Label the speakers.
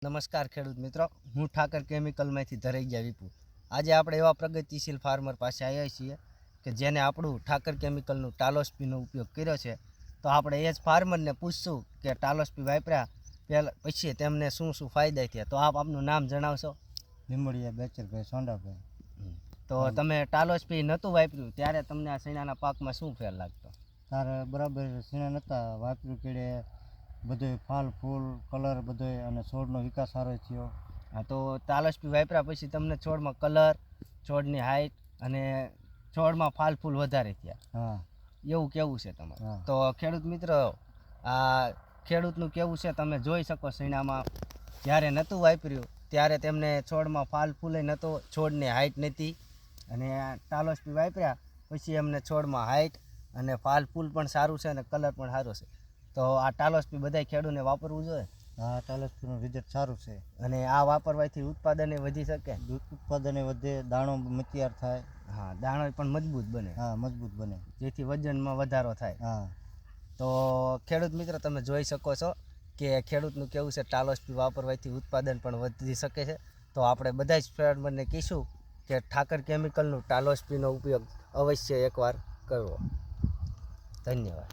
Speaker 1: નમસ્કાર ખેડૂત મિત્રો, હું ઠાકર કેમિકલમાંથી ધરૈયા વિપુ. આજે આપણે એવા પ્રગતિશીલ ફાર્મર પાસે આવ્યા છીએ કે જેને આપણું ઠાકર કેમિકલનું ટાલોસ્પીનો ઉપયોગ કર્યો છે. તો આપણે એ જ ફાર્મરને પૂછશું કે ટાલોસ્પી વાપર્યા પહેલાં પછી તેમને શું શું ફાયદા થયા. તો આપ આપનું નામ જણાવશો?
Speaker 2: લીંબડિયા બેચરભાઈ સોંડાભાઈ.
Speaker 1: તો તમે ટાલોસ્પી નહોતું વાપર્યું ત્યારે તમને આ શેણાના પાકમાં શું ફેર લાગતો?
Speaker 2: તારે બરાબર સીણા નહોતા વાપર્યું કેળે બધોય ફાલ ફૂલ કલર બધોય અને છોડનો વિકાસ સારો થયો.
Speaker 1: હા, તો ટાલોસ્પી વાપર્યા પછી તમને છોડમાં કલર, છોડની હાઇટ અને છોડમાં ફાલ ફૂલ વધારે થયા.
Speaker 2: હા,
Speaker 1: એવું કેવું છે તમારે?
Speaker 2: હા.
Speaker 1: તો ખેડૂત મિત્રો, આ ખેડૂતનું કેવું છે તમે જોઈ શકો. શેણામાં જ્યારે નહોતું વાપર્યું ત્યારે તેમને છોડમાં ફાલ ફૂલે નહોતો, છોડની હાઇટ નહોતી, અને ટાલોસ્પી વાપર્યા પછી એમને છોડમાં હાઇટ અને ફાલ ફૂલ પણ સારું છે અને કલર પણ સારો છે. તો આ ટાલોસ્પી બધા ખેડૂતને વાપરવું જોઈએ.
Speaker 2: હા, ટાલોસ્પીનું રિઝલ્ટ સારું છે
Speaker 1: અને આ વાપરવાથી ઉત્પાદન વધી શકે,
Speaker 2: દૂધ ઉત્પાદને વધે, દાણો તૈયાર થાય.
Speaker 1: હા, દાણો પણ મજબૂત બને.
Speaker 2: હા, મજબૂત બને,
Speaker 1: જેથી વજનમાં વધારો થાય.
Speaker 2: હા.
Speaker 1: તો ખેડૂત મિત્રો, તમે જોઈ શકો છો કે ખેડૂતનું કેવું છે ટાલોસ્પી વાપરવાથી ઉત્પાદન પણ વધી શકે છે. તો આપણે બધા જ ફાર્મરને કહીશું કે ઠાકર કેમિકલનું ટાલોસ્પીનો ઉપયોગ અવશ્ય એકવાર કરવો. ધન્યવાદ.